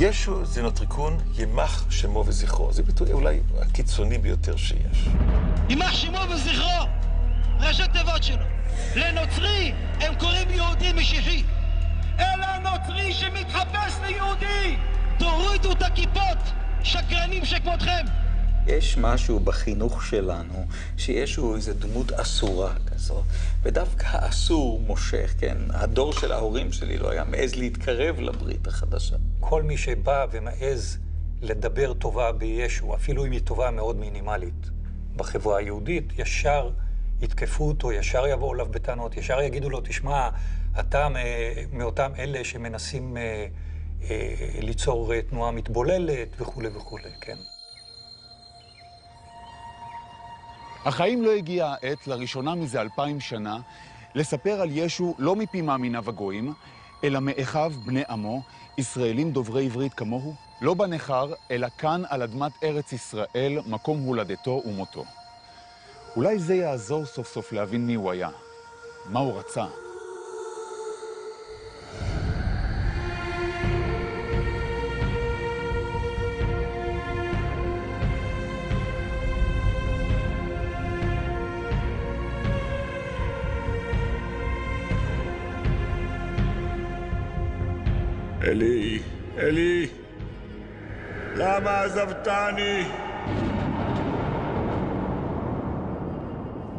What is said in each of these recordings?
ישו זה נוטריקון ימח שמו וזכרו. זה ביטוי אולי הקיצוני ביותר שיש. ימח שמו וזכרו, ראשי תיבות שלו. לנוצרי הם קוראים יהודי משיחי. אלא הנוצרי שמתחפש ליהודי. תורידו את הכיפות, שקרנים שכמותכם. יש משהו בחינוך שלנו, שישו איזו דמות אסורה כזו, ודווקא האסור מושך, כן? הדור של ההורים שלי לא היה מעז להתקרב לברית החדשה. כל מי שבא ומעז לדבר טובה בישו, אפילו אם היא טובה מאוד מינימלית, בחברה היהודית, ישר יתקפו אותו, ישר יבואו אליו בטענות, ישר יגידו לו, תשמע, אתה מאותם אלה שמנסים ליצור תנועה מתבוללת וכו' וכו', כן? אך האם לא הגיעה העת, לראשונה מזה 2000 שנה, לספר על ישו לא מפי מאמיניו הגויים, אלא מאחיו בני עמו, ישראלים דוברי עברית כמוהו? לא בנחר, אלא כאן על אדמת ארץ ישראל, מקום הולדתו ומותו. אולי זה יעזור סוף סוף להבין מי הוא היה, מה הוא רצה. אלי, אלי, למה עזבתני?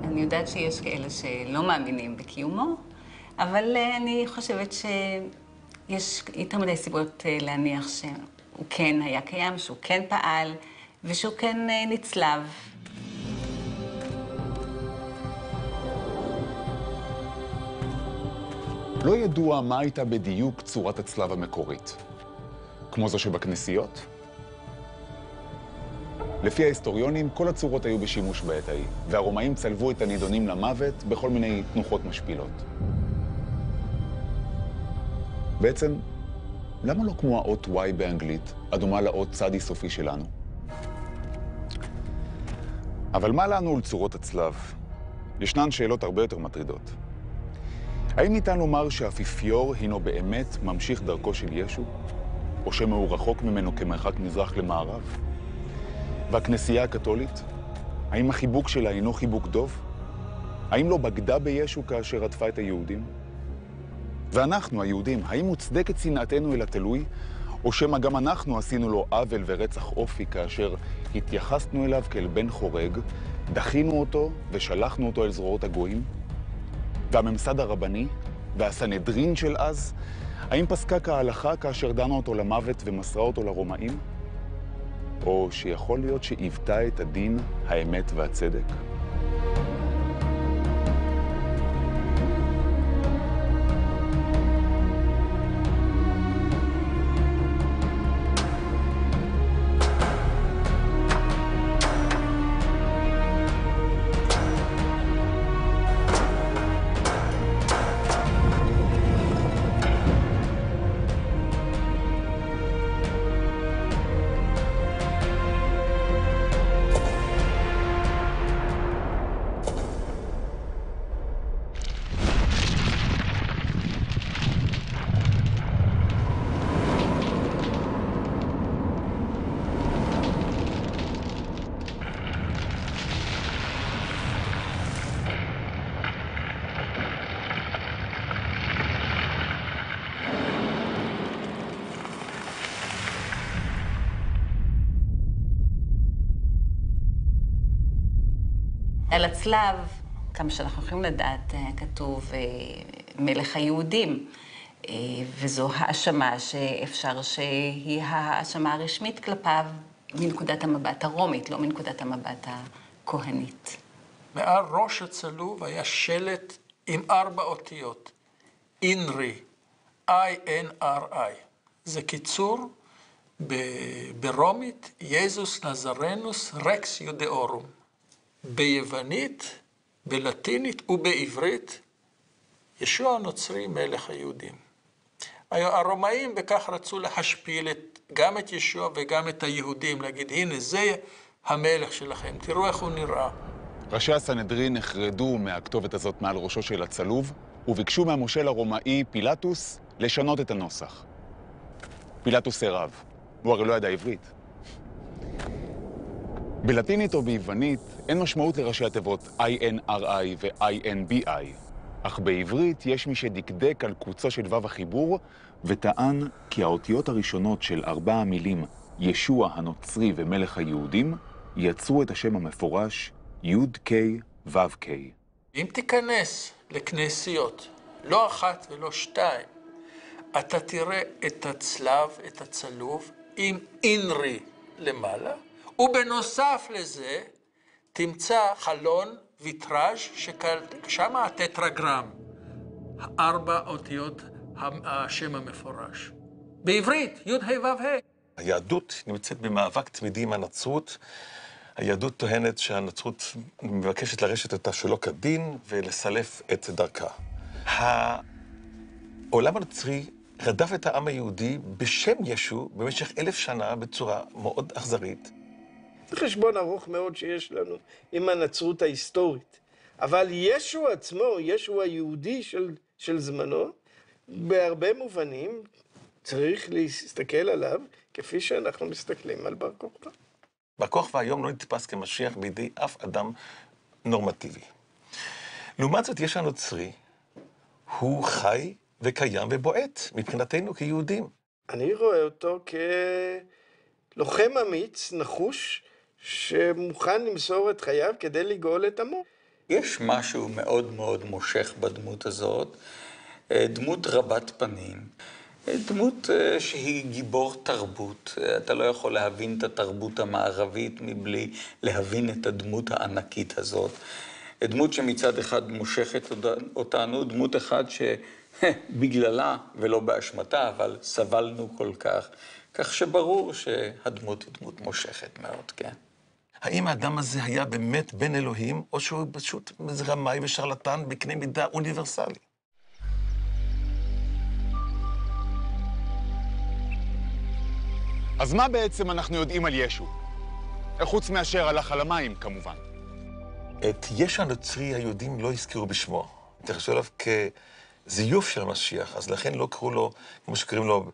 אני יודעת שיש כאלה שלא מאמינים בקיומו, אבל אני חושבת שיש יותר מדי סיבות להניח שהוא כן היה קיים, שהוא כן פעל, ושהוא כן נצלב. לא ידוע מה הייתה בדיוק צורת הצלב המקורית. כמו זו שבכנסיות? לפי ההיסטוריונים, כל הצורות היו בשימוש בעת ההיא, והרומאים צלבו את הנידונים למוות בכל מיני תנוחות משפילות. בעצם, למה לא כמו האות Y באנגלית, הדומה לאות צדי סופי שלנו? אבל מה לנו לצורות הצלב? ישנן שאלות הרבה יותר מטרידות. האם ניתן לומר שהאפיפיור הינו באמת ממשיך דרכו של ישו? או שמא הוא רחוק ממנו כמרחק מזרח למערב? והכנסייה הקתולית? האם החיבוק שלה הינו חיבוק דוב? האם לא בגדה בישו כאשר רדפה את היהודים? ואנחנו, היהודים, האם מוצדקת שנאתנו אל התלוי? או שמא גם אנחנו עשינו לו עוול ורצח אופי כאשר התייחסנו אליו כאל בן חורג, דחינו אותו ושלחנו אותו אל זרועות הגויים? והממסד הרבני והסנהדרין של אז, האם פסקה כהלכה כאשר דנה אותו למוות ומסרה אותו לרומאים? או שיכול להיות שעיוותה את הדין, האמת והצדק? על הצלב, כמה שאנחנו יכולים לדעת, כתוב מלך היהודים, וזו האשמה שאפשר שהיא האשמה הרשמית כלפיו מנקודת המבט הרומית, לא מנקודת המבט הכהנית. מעל ראש הצלוב היה שלט עם 4 אותיות, אינרי, I-N-R-I. זה קיצור ברומית, יזוס נזרנוס רקס יודאורום. ביוונית, בלטינית ובעברית, ישוע הנוצרי מלך היהודים. הרומאים בכך רצו להשפיל גם את ישוע וגם את היהודים, להגיד, הנה זה המלך שלכם, תראו איך הוא נראה. ראשי הסנהדרין נחרדו מהכתובת הזאת מעל ראשו של הצלוב, וביקשו מהמושל הרומאי פילטוס לשנות את הנוסח. פילטוס סירב. הוא הרי לא ידע עברית. בלטינית או ביוונית אין משמעות לראשי התיבות INRI ו-INBI, אך בעברית יש מי שדקדק על קוצו של וו החיבור וטען כי האותיות הראשונות של 4 המילים ישוע הנוצרי ומלך היהודים יצרו את השם המפורש י'-K ו'-K. אם תיכנס לכנסיות, לא אחת ולא שתיים, אתה תראה את הצלב, את הצלוב, עם אינרי למעלה, ובנוסף לזה תמצא חלון ויטראז' ששם הטטרגרם, 4 אותיות השם המפורש. בעברית, י' ה' ו' ה'. היהדות נמצאת במאבק תמידי עם הנצרות. היהדות טוענת שהנצרות מבקשת לרשת אותה שלא כדין ולסלף את דרכה. העולם הנוצרי רדף את העם היהודי בשם ישו במשך 1000 שנה בצורה מאוד אכזרית. זה חשבון ארוך מאוד שיש לנו עם הנצרות ההיסטורית. אבל ישו עצמו, ישו היהודי של זמנו, בהרבה מובנים צריך להסתכל עליו כפי שאנחנו מסתכלים על בר כוכבא. בר כוכבא היום לא נתפס כמשיח בידי אף אדם נורמטיבי. לעומת זאת, יש הנוצרי, הוא חי וקיים ובועט מבחינתנו כיהודים. אני רואה אותו כלוחם אמיץ, נחוש, שמוכן למסור את חייו כדי לגאול את עמו. יש משהו מאוד מאוד מושך בדמות הזאת, דמות רבת פנים, דמות שהיא גיבור תרבות. אתה לא יכול להבין את התרבות המערבית מבלי להבין את הדמות הענקית הזאת. דמות שמצד אחד מושכת אותנו, דמות אחד שבגללה ולא באשמתה, אבל סבלנו כל כך. כך שברור שהדמות היא דמות מושכת מאוד, כן. האם האדם הזה היה באמת בן אלוהים, או שהוא פשוט רמאי ושרלטן בקנה מידה אוניברסלי? אז מה בעצם אנחנו יודעים על ישו? חוץ מאשר הלך על המים, כמובן. את ישו הנוצרי היהודים לא הזכירו בשמו. התייחסו אליו כזיוף של המשיח, אז לכן לא קראו לו, כמו שקוראים לו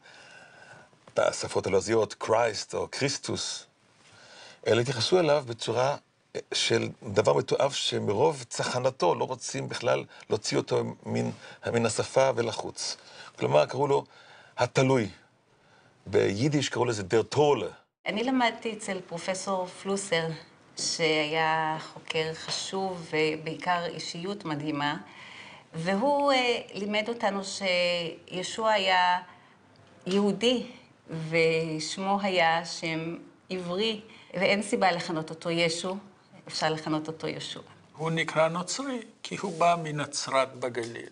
בשפות הלועזיות, קרייסט או קריסטוס, אלא התייחסו אליו בצורה של דבר מתועב שמרוב צחנתו לא רוצים בכלל להוציא אותו מן השפה ולחוץ. כלומר, קראו לו התלוי. ביידיש קראו לזה דר טורלה. אני למדתי אצל פרופסור פלוסר, שהיה חוקר חשוב ובעיקר אישיות מדהימה, והוא לימד אותנו שישוע היה יהודי, ושמו היה שם עברי, ואין סיבה לכנות אותו ישו, אפשר לכנות אותו ישוע. הוא נקרא נוצרי כי הוא בא מנצרת בגליל.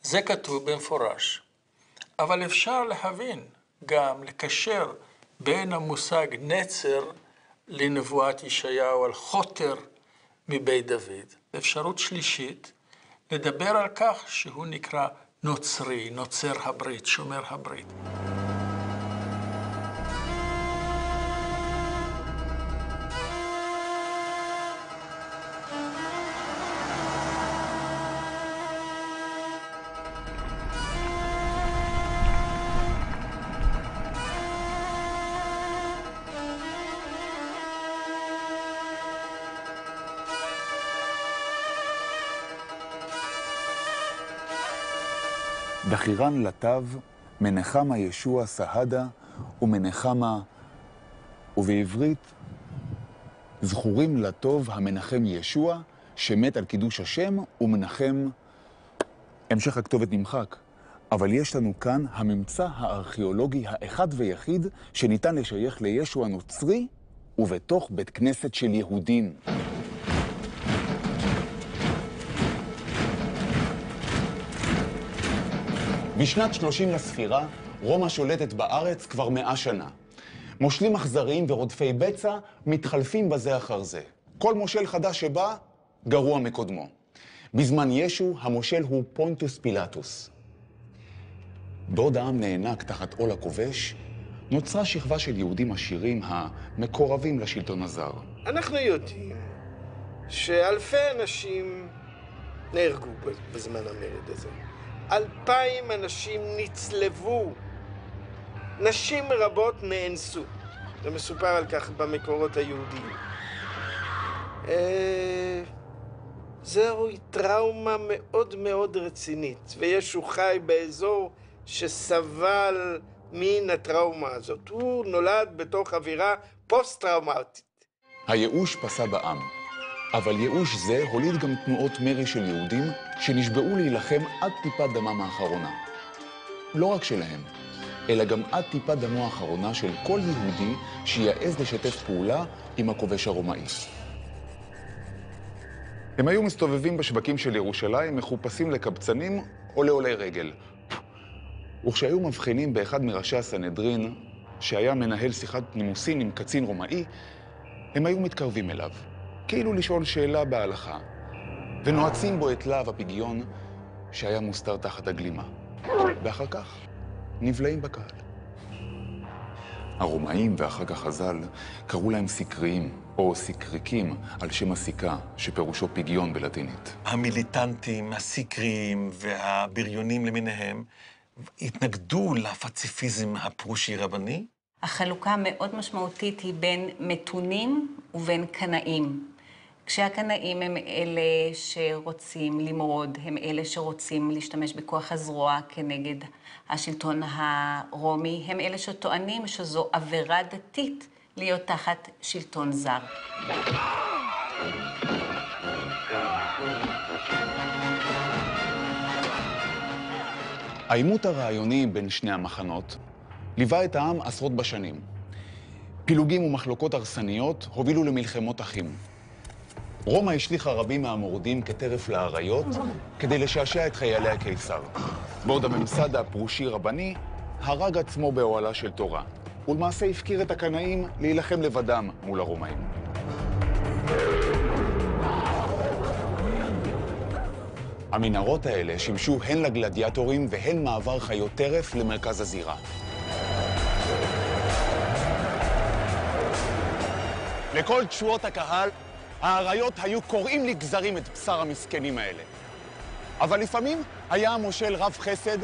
זה כתוב במפורש. אבל אפשר להבין, גם לקשר בין המושג נצר לנבואת ישעיהו על חוטר מבית דוד. אפשרות שלישית, לדבר על כך שהוא נקרא נוצרי, נוצר הברית, שומר הברית. דחירן לטב, מנחמה ישוע סהדה ומנחמה, ובעברית זכורים לטוב המנחם ישוע, שמת על קידוש השם, ומנחם, המשך הכתובת נמחק. אבל יש לנו כאן הממצא הארכיאולוגי האחד ויחיד שניתן לשייך לישוע הנוצרי, ובתוך בית כנסת של יהודים. בשנת 30 לספירה, רומא שולטת בארץ כבר 100 שנה. מושלים אכזריים ורודפי בצע מתחלפים בזה אחר זה. כל מושל חדש שבא, גרוע מקודמו. בזמן ישו, המושל הוא פונטוס פילטוס. בעוד העם נאנק תחת עול הכובש, נוצרה שכבה של יהודים עשירים המקורבים לשלטון הזר. אנחנו יודעים שאלפי אנשים נהרגו בזמן המרד הזה. 2,000 אנשים נצלבו נשים רבות נאנסו. זה מסופר על כך במקורות היהודיים. זוהי טראומה מאוד מאוד רצינית, וישו חי באזור שסבל מן הטראומה הזאת. הוא נולד בתוך אווירה פוסט-טראומטית. הייאוש פסע בעם, אבל ייאוש זה הוליד גם תנועות מרי של יהודים שנשבעו להילחם עד טיפת דמם האחרונה. לא רק שלהם, אלא גם עד טיפת דמו האחרונה של כל יהודי שיעז לשתף פעולה עם הכובש הרומאי. הם היו מסתובבים בשווקים של ירושלים, מחופשים לקבצנים או לעולי רגל. וכשהיו מבחינים באחד מראשי הסנהדרין, שהיה מנהל שיחת נימוסין עם קצין רומאי, הם היו מתקרבים אליו, כאילו לשאול שאלה בהלכה, ונועצים בו את להב הפגיון שהיה מוסתר תחת הגלימה. ואחר כך נבלעים בקהל. הרומאים ואחר כך חז"ל קראו להם סיקריים או סיקריקים על שם הסיכה, שפירושו פגיון בלטינית. המיליטנטים, הסיקריים והבריונים למיניהם התנגדו לפציפיזם הפרושי רבני? החלוקה מאוד משמעותית היא בין מתונים ובין קנאים. כשהקנאים הם אלה שרוצים למרוד, הם אלה שרוצים להשתמש בכוח הזרוע כנגד השלטון הרומי, הם אלה שטוענים שזו עבירה דתית להיות תחת שלטון זר. העימות הרעיוני בין שני המחנות ליווה את העם עשרות בשנים. פילוגים ומחלוקות הרסניות הובילו למלחמות אחים. רומא השליחה רבים מהמורדים כטרף לאריות כדי לשעשע את חיילי הקיסר, בעוד הממסד הפרושי רבני הרג עצמו באוהלה של תורה, ולמעשה הפקיר את הקנאים להילחם לבדם מול הרומאים. המנהרות האלה שימשו הן לגלדיאטורים והן מעבר חיות טרף למרכז הזירה. לכל תשואות הקהל, האריות היו קוראים לגזרים את בשר המסכנים האלה. אבל לפעמים היה המושל רב חסד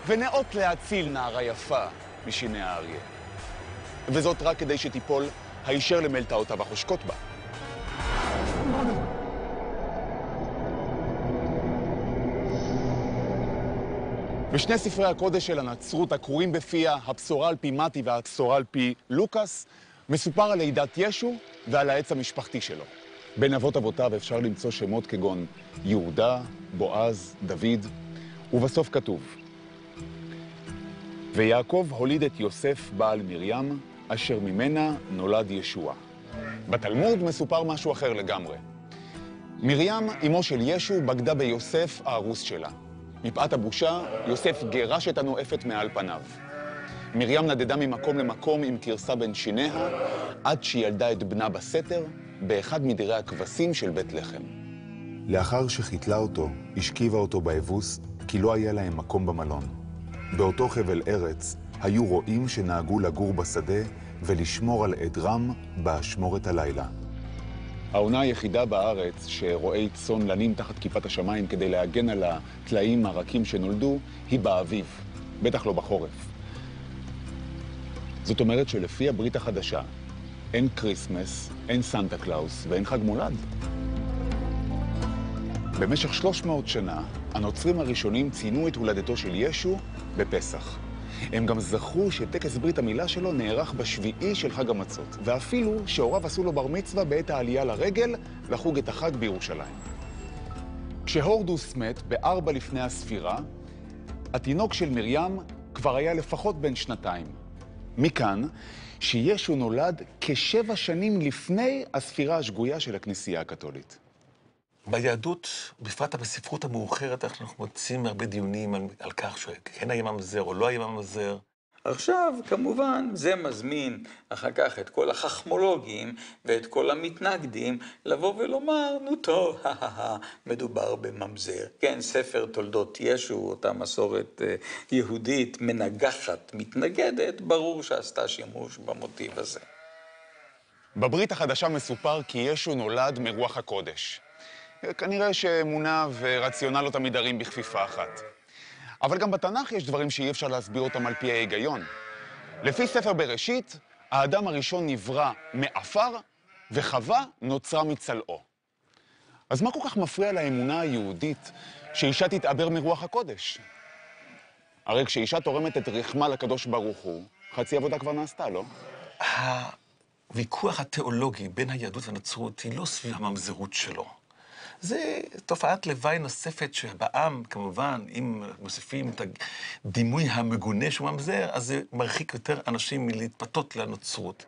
ונאות להציל נערה יפה משיני האריה. וזאת רק כדי שתיפול הישר למלטעותיו החושקות בה. בשני ספרי הקודש של הנצרות הקרואים בפיה, הבשורה על פי מתי והבשורה על פי לוקאס, מסופר על לידת ישו ועל העץ המשפחתי שלו. בין אבות אבותיו אפשר למצוא שמות כגון יהודה, בועז, דוד, ובסוף כתוב: ויעקב הוליד את יוסף בעל מרים, אשר ממנה נולד ישוע. בתלמוד מסופר משהו אחר לגמרי. מרים, אמו של ישו, בגדה ביוסף הארוס שלה. מפאת הבושה, יוסף גירש את הנואפת מעל פניו. מרים נדדה ממקום למקום עם קרסה בין שיניה, עד שילדה את בנה בסתר, באחד מדירי הכבשים של בית לחם. לאחר שחיתלה אותו, השכיבה אותו באבוס, כי לא היה להם מקום במלון. באותו חבל ארץ היו רועים שנהגו לגור בשדה ולשמור על עדרם באשמורת הלילה. העונה היחידה בארץ שרועי צאן לנים תחת כיפת השמיים כדי להגן על הטלאים הרכים שנולדו היא באביב, בטח לא בחורף. זאת אומרת שלפי הברית החדשה אין קריסמס, אין סנטה קלאוס ואין חג מולד. במשך 300 שנה הנוצרים הראשונים ציינו את הולדתו של ישו בפסח. הם גם זכרו שטקס ברית המילה שלו נערך בשביעי של חג המצות, ואפילו שהוריו עשו לו בר מצווה בעת העלייה לרגל לחוג את החג בירושלים. כשהורדוס מת ב4 לפני הספירה, התינוק של מרים כבר היה לפחות בן 2. מכאן שישו נולד כ7 שנים לפני הספירה השגויה של הכנסייה הקתולית. ביהדות, בפרט בספרות המאוחרת, אנחנו מוצאים הרבה דיונים על כך שכן היה ממזר או לא היה ממזר. עכשיו, כמובן, זה מזמין אחר כך את כל החכמולוגים ואת כל המתנגדים לבוא ולומר, נו טוב, מדובר בממזר. כן, ספר תולדות ישו, אותה מסורת יהודית מנגחת, מתנגדת, ברור שעשתה שימוש במוטיב הזה. בברית החדשה מסופר כי ישו נולד מרוח הקודש. כנראה שאמונה ורציונל לא תמיד ערים בכפיפה אחת. אבל גם בתנ"ך יש דברים שאי אפשר להסביר אותם על פי ההיגיון. לפי ספר בראשית, האדם הראשון נברא מעפר, וחווה נוצרה מצלעו. אז מה כל כך מפריע לאמונה היהודית שאישה תתעבר מרוח הקודש? הרי כשאישה תורמת את רחמה לקדוש ברוך הוא, חצי עבודה כבר נעשתה, לא? הוויכוח התיאולוגי בין היהדות והנצרות היא לא סביב הממזרות שלו. זה תופעת לוואי נוספת שבעם, כמובן, אם מוסיפים את הדימוי המגונה שהוא ממזר, אז זה מרחיק יותר אנשים מלהתפתות לנצרות.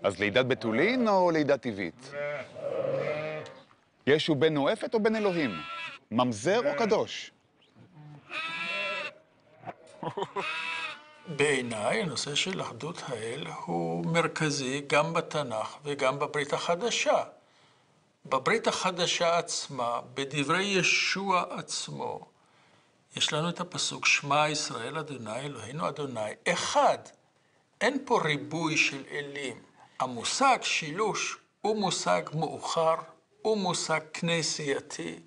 אז לידת בתולין או לידה טבעית? ישו בן נואפת או בן אלוהים? ממזר או קדוש? בעיניי הנושא של אחדות האל הוא מרכזי גם בתנ"ך וגם בברית החדשה. בברית החדשה עצמה, בדברי ישוע עצמו, יש לנו את הפסוק שמע ישראל אדוני אלוהינו אדוני אחד. אין פה ריבוי של אלים. המושג שילוש הוא מושג מאוחר, הוא מושג כנסייתי,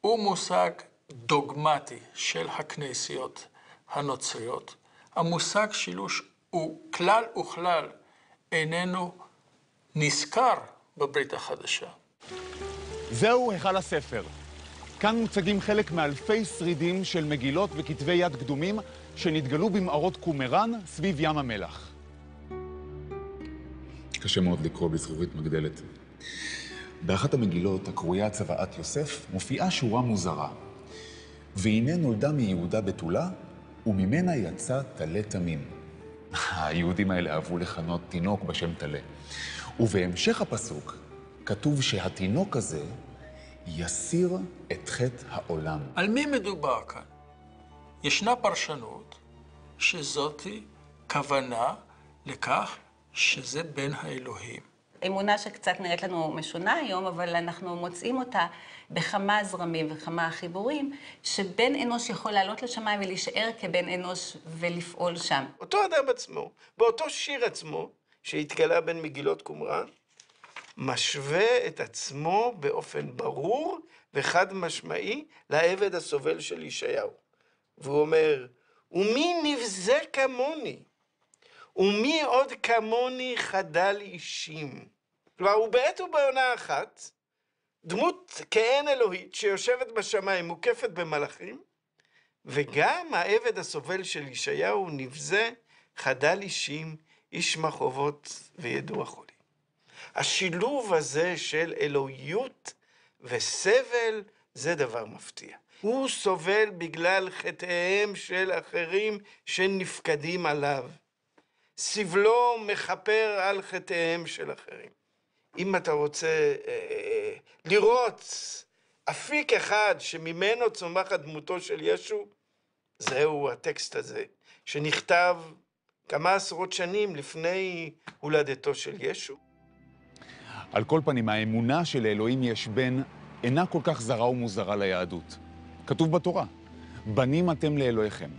הוא מושג דוגמטי של הכנסיות הנוצריות. המושג שילוש הוא כלל וכלל איננו נזכר בברית החדשה. זהו היכל הספר. כאן מוצגים חלק מאלפי שרידים של מגילות וכתבי יד קדומים שנתגלו במערות קומראן סביב ים המלח. קשה מאוד לקרוא בזכוכית מגדלת. באחת המגילות, הקרויה צוואת יוסף, מופיעה שורה מוזרה. והנה נולדה מיהודה בתולה, וממנה יצא תלה תמים. היהודים האלה אהבו לכנות תינוק בשם תלה. ובהמשך הפסוק כתוב שהתינוק הזה יסיר את חטא העולם. על מי מדובר כאן? ישנה פרשנות שזאתי כוונה לכך שזה בן האלוהים. אמונה שקצת נראית לנו משונה היום, אבל אנחנו מוצאים אותה בכמה זרמים וכמה חיבורים, שבן אנוש יכול לעלות לשמיים ולהישאר כבן אנוש ולפעול שם. אותו אדם עצמו, באותו שיר עצמו, שהתגלה בין מגילות קומראן, משווה את עצמו באופן ברור וחד משמעי לעבד הסובל של ישעיהו. והוא אומר, ומי נבזה כמוני? ומי עוד כמוני חדל אישים? כלומר, הוא בעת ובעונה אחת, דמות כעין אלוהית שיושבת בשמיים, מוקפת במלאכים, וגם העבד הסובל של ישעיהו נבזה, חדל אישים, איש מחובות וידוע חולי. השילוב הזה של אלוהיות וסבל זה דבר מפתיע. הוא סובל בגלל חטאיהם של אחרים שנפקדים עליו. סבלו מחפר על חטאיהם של אחרים. אם אתה רוצה לראות אפיק אחד שממנו צומחת דמותו של ישו, זהו הטקסט הזה, שנכתב כמה עשרות שנים לפני הולדתו של ישו. על כל פנים, האמונה שלאלוהים יש בן אינה כל כך זרה ומוזרה ליהדות. כתוב בתורה, בנים אתם לאלוהיכם.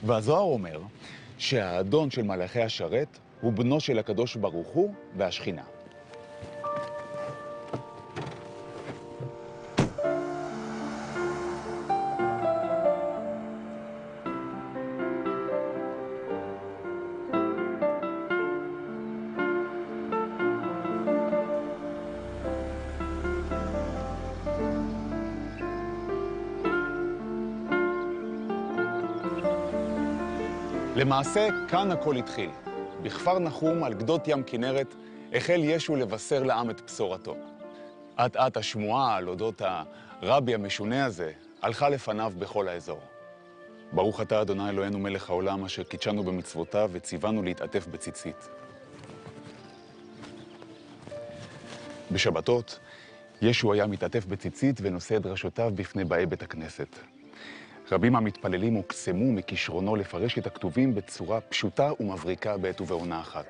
והזוהר אומר שהאדון של מלאכי השרת הוא בנו של הקדוש ברוך הוא והשכינה. למעשה, כאן הכל התחיל. בכפר נחום, על גדות ים כנרת, החל ישו לבשר לעם את בשורתו. אט-אט השמועה על אודות הרבי המשונה הזה הלכה לפניו בכל האזור. ברוך אתה, אדוני אלוהינו מלך העולם, אשר קידשנו במצוותיו וציוונו להתעטף בציצית. בשבתות, ישו היה מתעטף בציצית ונושא את דרשותיו בפני באי בית הכנסת. רבים המתפללים הוקסמו מכישרונו לפרש את הכתובים בצורה פשוטה ומבריקה בעת ובעונה אחת.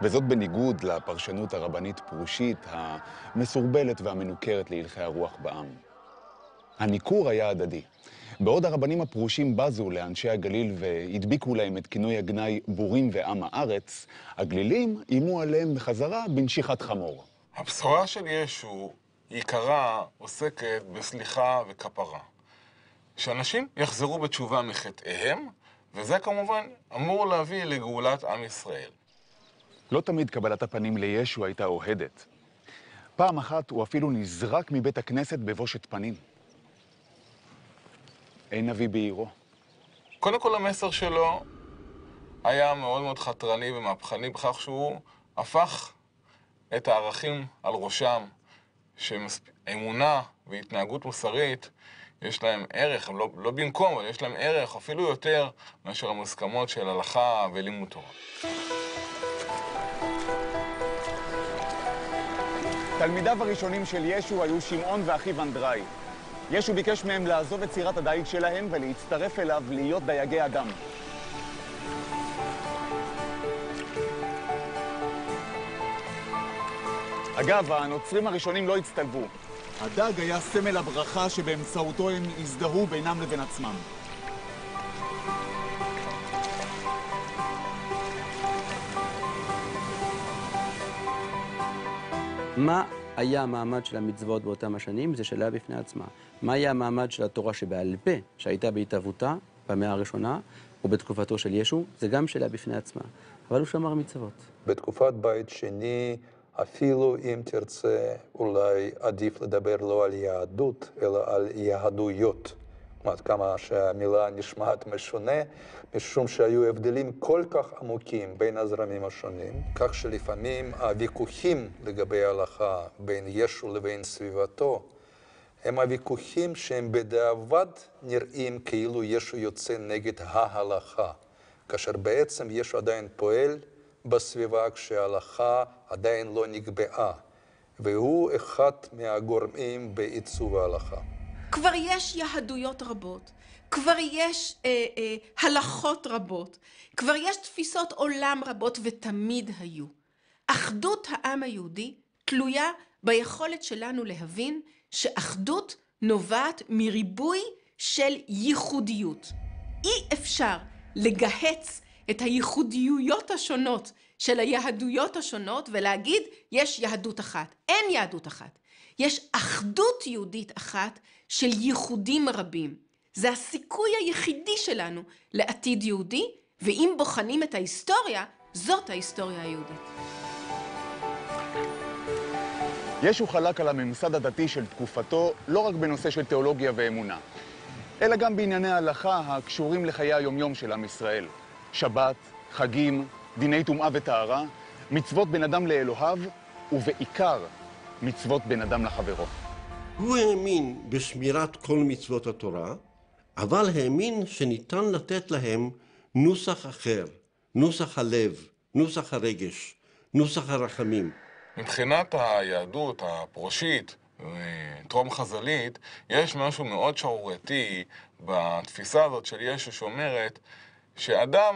וזאת בניגוד לפרשנות הרבנית פרושית, המסורבלת והמנוכרת להלכי הרוח בעם. הניכור היה הדדי. בעוד הרבנים הפרושים בזו לאנשי הגליל והדביקו להם את כינוי הגנאי בורים ועם הארץ, הגלילים אימו עליהם בחזרה בנשיכת חמור. הבשורה של ישו עיקרה עוסקת בסליחה וכפרה. שאנשים יחזרו בתשובה מחטאיהם, וזה כמובן אמור להביא לגאולת עם ישראל. לא תמיד קבלת הפנים לישו הייתה אוהדת. פעם אחת הוא אפילו נזרק מבית הכנסת בבושת פנים. אין נביא בעירו. קודם כל המסר שלו היה מאוד מאוד חתרני ומהפכני בכך שהוא הפך את הערכים על ראשם, שאמונה והתנהגות מוסרית יש להם ערך, הם לא במקום, אבל יש להם ערך אפילו יותר מאשר המוסכמות של הלכה ולימוד תורה. תלמידיו הראשונים של ישו היו שמעון ואחיו אנדראי. ישו ביקש מהם לעזוב את סירת הדייג שלהם ולהצטרף אליו להיות דייגי אדם. אגב, הנוצרים הראשונים לא הצטלבו. הדג היה סמל הברכה שבאמצעותו הם הזדהו בינם לבין עצמם. מה היה המעמד של המצוות באותם השנים? זה שאלה בפני עצמה. מה היה המעמד של התורה שבעל פה, שהייתה בהתהוותה במאה הראשונה, או בתקופתו של ישו? זה גם שאלה בפני עצמה. אבל הוא שמר מצוות. בתקופת בית שני, אפילו אם תרצה, אולי עדיף לדבר לא על יהדות, אלא על יהדויות. זאת כמה שהמילה נשמעת משונה, משום שהיו הבדלים כל כך עמוקים בין הזרמים השונים, כך שלפעמים הוויכוחים לגבי ההלכה בין ישו לבין סביבתו, הם הוויכוחים שהם בדיעבד נראים כאילו ישו יוצא נגד ההלכה, כאשר בעצם ישו עדיין פועל בסביבה כשההלכה עדיין לא נקבעה, והוא אחד מהגורמים בעיצוב ההלכה. כבר יש יהדויות רבות, כבר יש הלכות רבות, כבר יש תפיסות עולם רבות ותמיד היו. אחדות העם היהודי תלויה ביכולת שלנו להבין שאחדות נובעת מריבוי של ייחודיות. אי אפשר לגהץ את הייחודיויות השונות של היהדויות השונות ולהגיד יש יהדות אחת. אין יהדות אחת. יש אחדות יהודית אחת של ייחודים רבים. זה הסיכוי היחידי שלנו לעתיד יהודי, ואם בוחנים את ההיסטוריה, זאת ההיסטוריה היהודית. ישו חלק על הממסד הדתי של תקופתו לא רק בנושא של תיאולוגיה ואמונה, אלא גם בענייני ההלכה הקשורים לחיי היומיום של עם ישראל. שבת, חגים, דיני טומאה וטהרה, מצוות בין אדם לאלוהיו, ובעיקר מצוות בין אדם לחברו. הוא האמין בשמירת כל מצוות התורה, אבל האמין שניתן לתת להם נוסח אחר, נוסח הלב, נוסח הרגש, נוסח הרחמים. מבחינת היהדות הפרושית וטרום חז"לית, יש משהו מאוד שערורייתי בתפיסה הזאת של ישו שאומרת שאדם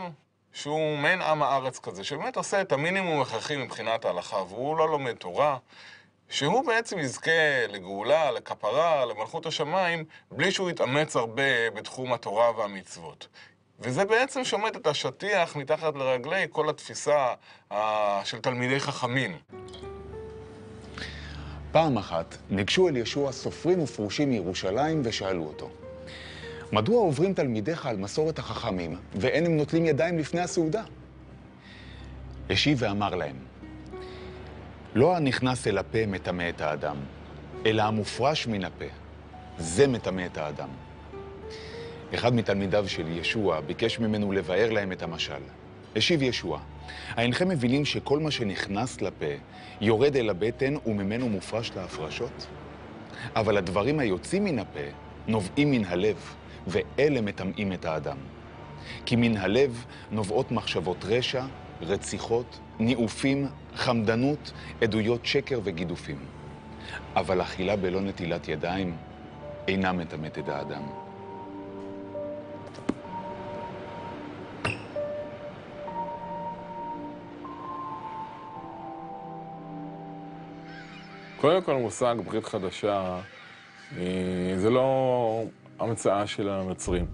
שהוא מעין עם הארץ כזה, שבאמת עושה את המינימום הכרחי מבחינת ההלכה, והוא לא לומד תורה, שהוא בעצם יזכה לגאולה, לכפרה, למלכות השמיים, בלי שהוא יתאמץ הרבה בתחום התורה והמצוות. וזה בעצם שומט את השטיח מתחת לרגלי כל התפיסה של תלמידי חכמים. פעם אחת ניגשו אל ישוע סופרים ופרושים מירושלים ושאלו אותו, מדוע עוברים תלמידיך על מסורת החכמים ואין הם נוטלים ידיים לפני הסעודה? השיב ואמר להם, לא הנכנס אל הפה מטמא את האדם, אלא המופרש מן הפה, זה מטמא את האדם. אחד מתלמידיו של ישוע ביקש ממנו לבאר להם את המשל. השיב ישוע, אינכם מבינים שכל מה שנכנס לפה יורד אל הבטן וממנו מופרש להפרשות? אבל הדברים היוצאים מן הפה נובעים מן הלב, ואלה מטמאים את האדם. כי מן הלב נובעות מחשבות רשע, רציחות, ניאופים, חמדנות, עדויות שקר וגידופים. אבל אכילה בלא נטילת ידיים אינה מטמאת את האדם. קודם כל המושג ברית חדשה זה לא המצאה של הנוצרים.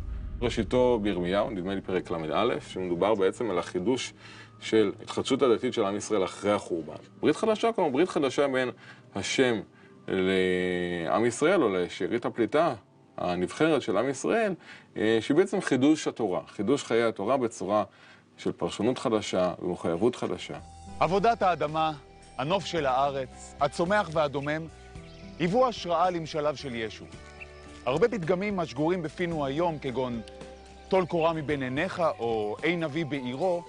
ראשיתו בירמיהו, נדמה לי פרק ל"א, שמדובר בעצם על החידוש של התחדשות הדתית של עם ישראל אחרי החורבן. ברית חדשה, כלומר ברית חדשה בין השם לעם ישראל או לשארית הפליטה הנבחרת של עם ישראל, שהיא בעצם חידוש התורה, חידוש חיי התורה בצורה של פרשנות חדשה ומחויבות חדשה. עבודת האדמה, הנוף של הארץ, הצומח והדומם, היוו השראה למשליו של ישו. הרבה פתגמים השגורים בפינו היום, כגון טול קורה מבין עיניך או אין נביא בעירו,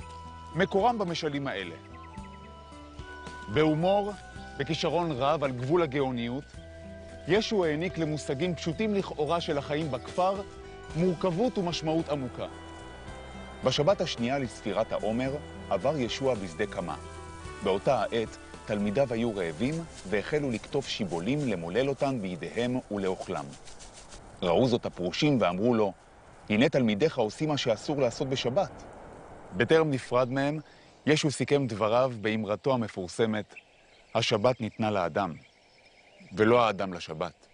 מקורם במשלים האלה. בהומור, בכישרון רב על גבול הגאוניות, ישו העניק למושגים פשוטים לכאורה של החיים בכפר מורכבות ומשמעות עמוקה. בשבת השנייה לספירת העומר עבר ישוע בשדה קמה. באותה העת תלמידיו היו רעבים והחלו לקטוף שיבולים למולל אותם בידיהם ולאוכלם. ראו זאת הפרושים ואמרו לו, הנה תלמידיך עושים מה שאסור לעשות בשבת. בטרם נפרד מהם, ישו סיכם דבריו באמרתו המפורסמת, השבת ניתנה לאדם, ולא האדם לשבת.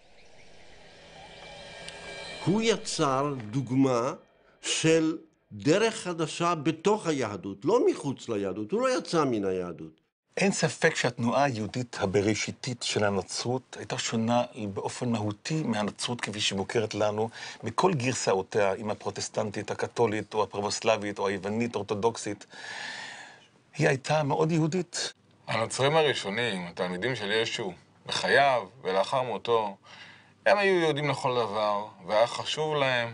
הוא יצר דוגמה של דרך חדשה בתוך היהדות, לא מחוץ ליהדות, הוא לא יצא מן היהדות. אין ספק שהתנועה היהודית הבראשיתית של הנצרות הייתה שונה באופן מהותי מהנצרות כפי שמוכרת לנו, מכל גרסאותיה, עם הפרוטסטנטית, הקתולית, או הפרבוסלבית, או היוונית, אורתודוקסית. היא הייתה מאוד יהודית. הנוצרים הראשונים, התלמידים של ישו, בחייו ולאחר מותו, הם היו יהודים לכל דבר, והיה חשוב להם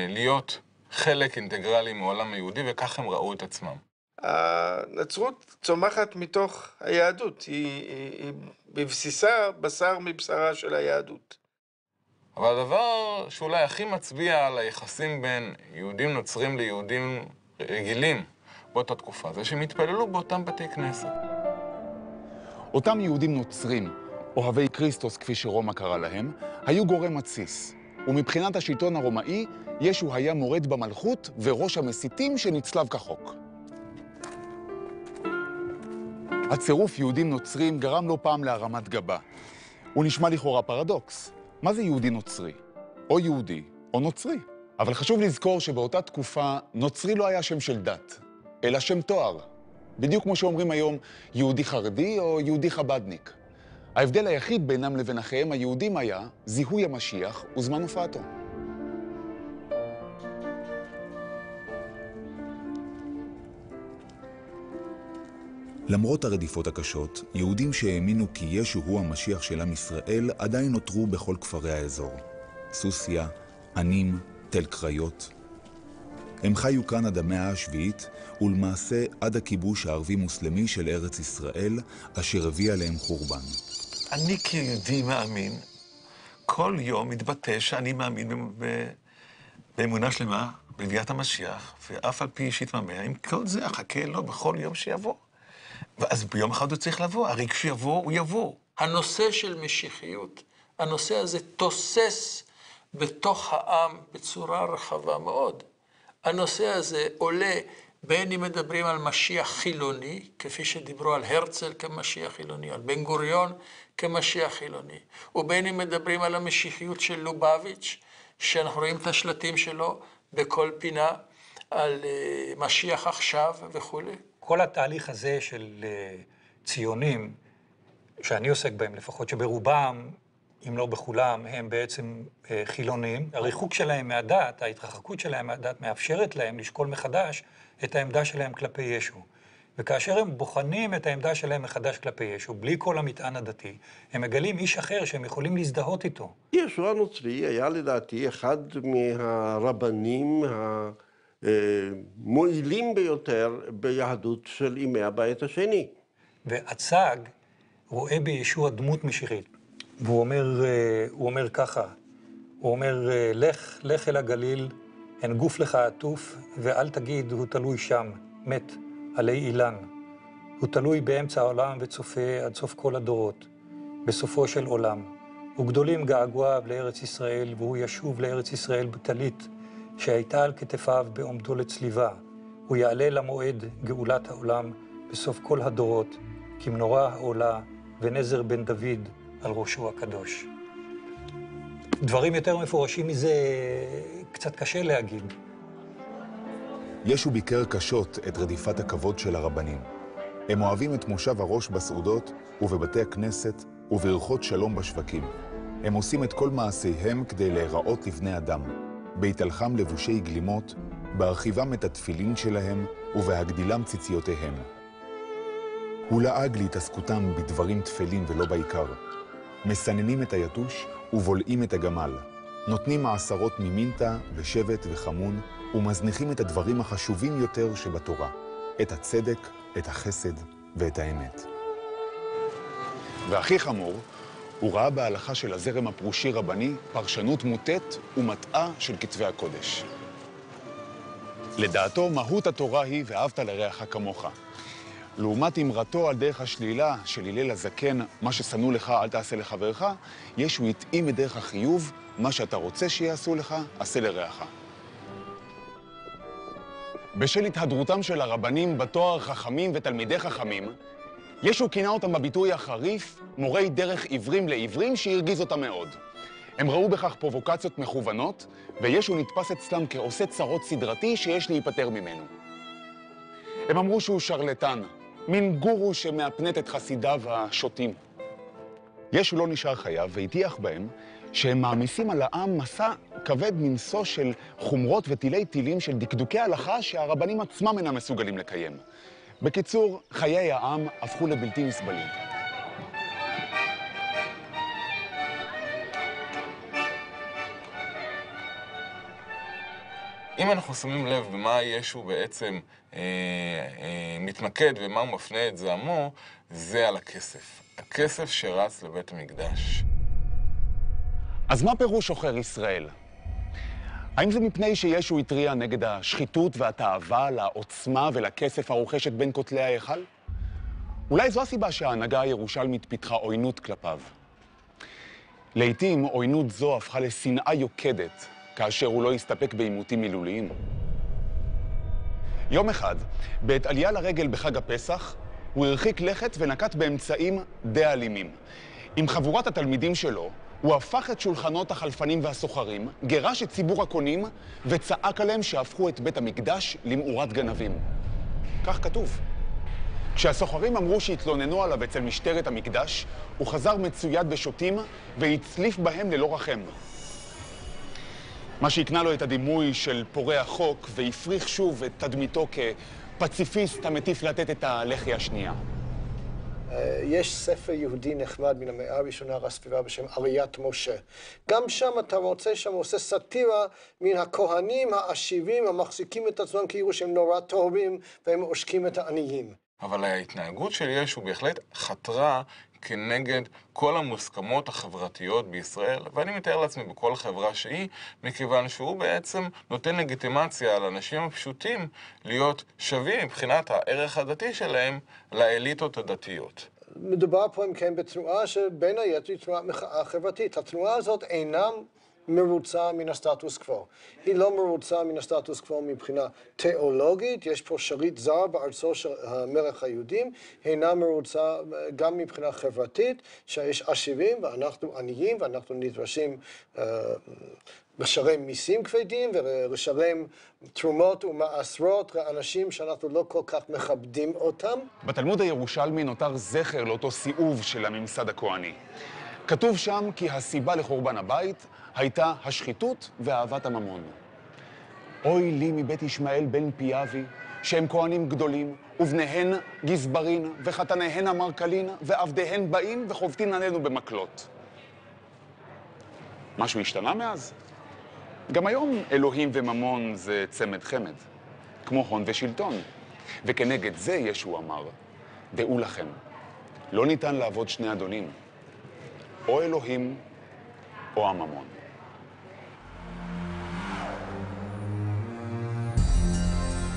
להיות חלק אינטגרלי מעולם היהודי, וכך הם ראו את עצמם. הנצרות צומחת מתוך היהדות, היא בבסיסה בשר מבשרה של היהדות. אבל הדבר שאולי הכי מצביע על היחסים בין יהודים נוצרים ליהודים רגילים באותה תקופה, זה שהם התפללו באותם בתי כנסת. אותם יהודים נוצרים, אוהבי קריסטוס כפי שרומא קרא להם, היו גורם מתסיס. ומבחינת השלטון הרומאי, ישו היה מורד במלכות וראש המסיתים שנצלב כחוק. הצירוף יהודים נוצרים גרם לא פעם להרמת גבה. הוא נשמע לכאורה פרדוקס. מה זה יהודי נוצרי? או יהודי או נוצרי. אבל חשוב לזכור שבאותה תקופה נוצרי לא היה שם של דת, אלא שם תואר. בדיוק כמו שאומרים היום יהודי חרדי או יהודי חבדניק. ההבדל היחיד בינם לבין אחיהם היהודים היה זיהוי המשיח וזמן הופעתו. למרות הרדיפות הקשות, יהודים שהאמינו כי ישו הוא המשיח של עם ישראל עדיין נותרו בכל כפרי האזור. סוסיה, ענים, תל קריות. הם חיו כאן עד המאה השביעית, ולמעשה עד הכיבוש הערבי-מוסלמי של ארץ ישראל, אשר הביא עליהם חורבן. אני כיהודי מאמין, כל יום מתבטא שאני מאמין באמונה שלמה, בביאת המשיח, ואף על פי שיתממע, עם כל זה אחכה לו בכל יום שיבוא. ואז ביום אחד הוא צריך לבוא, הרי כשיבוא, הוא יבוא. הנושא של משיחיות, הנושא הזה תוסס בתוך העם בצורה רחבה מאוד. הנושא הזה עולה בין אם מדברים על משיח חילוני, כפי שדיברו על הרצל כמשיח חילוני, על בן גוריון כמשיח חילוני, ובין אם מדברים על המשיחיות של לובביץ', שאנחנו רואים את השלטים שלו בכל פינה, על משיח עכשיו וכו'. כל התהליך הזה של ציונים, שאני עוסק בהם לפחות, שברובם, אם לא בכולם, הם בעצם חילונים. הריחוק שלהם מהדת, ההתרחקות שלהם מהדת, מאפשרת להם לשקול מחדש את העמדה שלהם כלפי ישו. וכאשר הם בוחנים את העמדה שלהם מחדש כלפי ישו, בלי כל המטען הדתי, הם מגלים איש אחר שהם יכולים להזדהות איתו. ישו הנוצרי היה לדעתי אחד מהרבנים המועילים ביותר ביהדות של ימי הבית השני. והצג רואה בישוע דמות משיחית. והוא אומר ככה, הוא אומר, לך אל הגליל, אין גוף לך עטוף, ואל תגיד, הוא תלוי שם, מת, עלי אילן. הוא תלוי באמצע העולם וצופה עד סוף כל הדורות, בסופו של עולם. וגדולים געגועיו לארץ ישראל, והוא ישוב לארץ ישראל בטלית, שהייתה על כתפיו בעומדו לצליבה. הוא יעלה למועד גאולת העולם בסוף כל הדורות, כמנורה העולה ונזר בן דוד על ראשו הקדוש. דברים יותר מפורשים מזה קצת קשה להגיד. ישו ביקר קשות את רדיפת הכבוד של הרבנים. הם אוהבים את מושב הראש בסעודות ובבתי הכנסת וברכות שלום בשווקים. הם עושים את כל מעשיהם כדי להיראות לבני אדם, בהתהלכם לבושי גלימות, בהרחיבם את התפילין שלהם ובהגדילם ציציותיהם. הוא לעג להתעסקותם בדברים תפלים ולא בעיקר. מסננים את היתוש ובולעים את הגמל. נותנים מעשרות ממינטה ושבט וחמון ומזניחים את הדברים החשובים יותר שבתורה, את הצדק, את החסד ואת האמת. והכי חמור, הוא ראה בהלכה של הזרם הפרושי רבני פרשנות מוטט ומטעה של כתבי הקודש. לדעתו, מהות התורה היא ואהבת לרעך כמוך. לעומת אמרתו על דרך השלילה של הלל הזקן, מה ששנוא לך אל תעשה לחברך, ישו התאים את דרך החיוב, מה שאתה רוצה שיעשו לך, עשה לרעך. בשל התהדרותם של הרבנים בתואר חכמים ותלמידי חכמים, ישו כינה אותם בביטוי החריף, מורי דרך עיוורים לעיוורים שהרגיז אותם מאוד. הם ראו בכך פרובוקציות מכוונות, וישו נתפס אצלם כעושה צרות סדרתי שיש להיפטר ממנו. הם אמרו שהוא שרלטן, מין גורו שמאפנת את חסידיו השוטים. ישו לא נשאר חייב והטיח בהם שהם מעמיסים על העם מסע כבד מנשוא של חומרות וטילי טילים של דקדוקי הלכה שהרבנים עצמם אינם מסוגלים לקיים. בקיצור, חיי העם הפכו לבלתי נסבלים. אם אנחנו שמים לב במה ישו בעצם מתמקד ומה הוא מפנה את זעמו, זה על הכסף. הכסף שרץ לבית המקדש. אז מה פירוש שוחר ישראל? האם זה מפני שישו התריע נגד השחיתות והתאווה לעוצמה ולכסף הרוכשת בין כותלי ההיכל? אולי זו הסיבה שההנהגה הירושלמית פיתחה עוינות כלפיו. לעתים עוינות זו הפכה לשנאה יוקדת, כאשר הוא לא הסתפק בעימותים מילוליים. יום אחד, בעת עלייה לרגל בחג הפסח, הוא הרחיק לכת ונקט באמצעים די אלימים. עם חבורת התלמידים שלו, הוא הפך את שולחנות החלפנים והסוחרים, גירש את ציבור הקונים וצעק עליהם שהפכו את בית המקדש למאורת גנבים. כך כתוב. כשהסוחרים אמרו שהתלוננו עליו אצל משטרת המקדש, הוא חזר מצויד בשוטים והצליף בהם ללא רחם. מה שהקנה לו את הדימוי של פורע חוק והפריך שוב את תדמיתו כפציפיסט המטיף לתת את הלחי השנייה. יש ספר יהודי נחמד מן המאה הראשונה בסביבה בשם עליית משה. גם שם אתה רוצה שם עושה סאטירה מן הכהנים העשירים המחזיקים את עצמם כאילו שהם נורא טובים והם עושקים את העניים. אבל ההתנהגות של ישו בהחלט חתרה כנגד כל המוסכמות החברתיות בישראל, ואני מתאר לעצמי בכל חברה שהיא, מכיוון שהוא בעצם נותן לגיטימציה לאנשים הפשוטים להיות שווים מבחינת הערך הדתי שלהם לאליטות הדתיות. מדובר פה אם כן בתנועה שבין היתר היא תנועה מחאה חברתית. התנועה הזאת אינם מרוצה מן הסטטוס קוו. היא לא מרוצה מן הסטטוס קוו מבחינה תיאולוגית, יש פה שליט זר בארצו של המלך היהודים, אינה מרוצה גם מבחינה חברתית, שיש עשירים ואנחנו עניים ואנחנו נדרשים לשלם מיסים כבדים ולשלם תרומות ומעשרות לאנשים שאנחנו לא כל כך מכבדים אותם. בתלמוד הירושלמי נותר זכר לאותו סיאוב של הממסד הכהני. כתוב שם כי הסיבה לחורבן הבית הייתה השחיתות ואהבת הממון. אוי לי מבית ישמעאל בן פיאבי, שהם כהנים גדולים, ובניהן גזברין, וחתניהן המרקלין, ועבדיהן באים וחובטין עלינו במקלות. משהו השתנה מאז? גם היום אלוהים וממון זה צמד חמד, כמו הון ושלטון. וכנגד זה ישו אמר, דעו לכם, לא ניתן לעבוד שני אדונים, או אלוהים או הממון.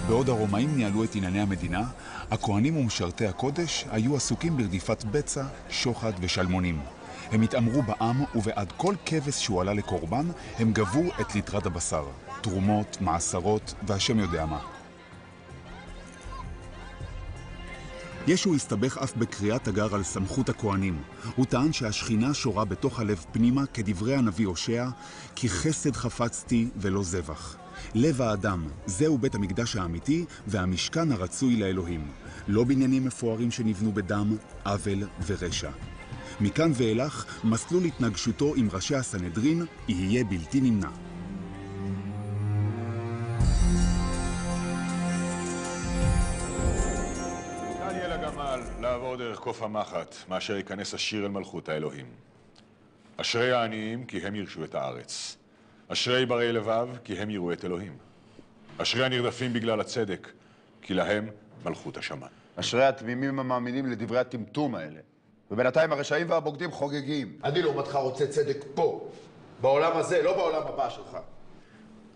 בעוד הרומאים ניהלו את ענייני המדינה, הכהנים ומשרתי הקודש היו עסוקים ברדיפת בצע, שוחד ושלמונים. הם התאמרו בעם ובעד כל כבש שהוא עלה לקורבן, הם גבו את ליטרת הבשר, תרומות, מעשרות והשם יודע מה. ישו הסתבך אף בקריאת תגר על סמכות הכהנים. הוא טען שהשכינה שורה בתוך הלב פנימה כדברי הנביא הושע, כי חסד חפצתי ולא זבח. לב האדם, זהו בית המקדש האמיתי והמשכן הרצוי לאלוהים. לא בניינים מפוארים שנבנו בדם, עוול ורשע. מכאן ואילך, מסלול התנגשותו עם ראשי הסנהדרין יהיה בלתי נמנע. קל יהיה לגמל לעבור דרך קוף המחט, מאשר ייכנס עשיר אל מלכות האלוהים. אשרי העניים, כי הם ירשו את הארץ. אשרי ברי לבב, כי הם יראו את אלוהים. אשרי הנרדפים בגלל הצדק, כי להם מלכות השמיים. אשרי התמימים המאמינים לדברי הטמטום האלה. ובינתיים הרשעים והבוגדים חוגגים. אני לעומתך רוצה צדק פה, בעולם הזה, לא בעולם הבא שלך.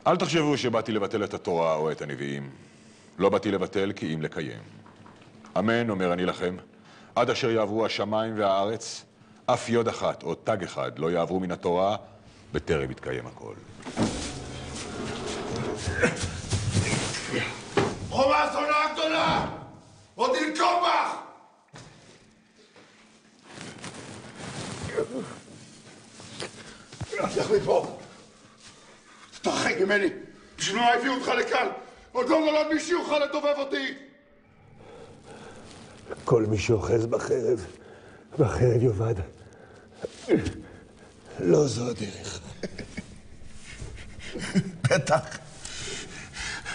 אל תחשבו שבאתי לבטל את התורה או את הנביאים. לא באתי לבטל כי אם לקיים. אמן, אומר אני לכם, עד אשר יעברו השמיים והארץ, אף יוד אחת או תג אחד לא יעברו מן התורה, בטרם יתקיים הכל. חומה זונה גדולה! עוד ינקום בך! לך מפה! תרחק ממני! בשביל מה הביאו אותך לכאן? עוד לא נולד מי שיוכל לדובב אותי! כל מי שאוחז בחרב, בחרב יאבד. לא זו הדרך. בטח.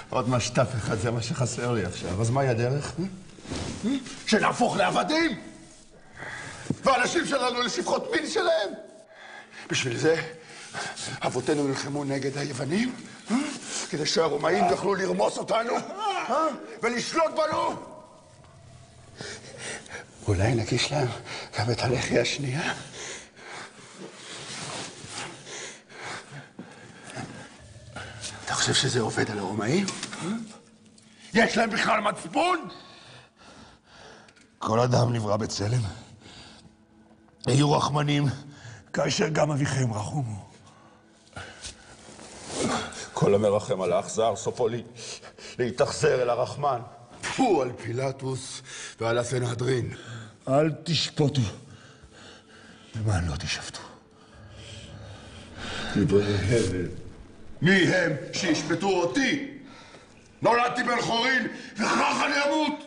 עוד משטף אחד, זה מה שחסר לי עכשיו. אז מהי הדרך? שנהפוך לעבדים? והאנשים שלנו לשפחות מין שלהם? בשביל זה אבותינו נלחמו נגד היוונים, כדי שהרומאים יוכלו לרמוס אותנו ולשלוט בנו. אולי נגיש להם גם את הלחי השנייה? אתה חושב שזה עובד על הרומאים? יש להם בכלל מצפון? כל אדם נברא בצלם. היו רחמנים כאשר גם אביכם רחומו. כל המרחם על האכזר סופו להתאכזר אל הרחמן. פו על פילטוס ועל הסנהדרין. אל תשפוטו, למען לא תשפטו. דברי הבל. מי הם שישפטו אותי? נולדתי בן חורין וכך אני אמות.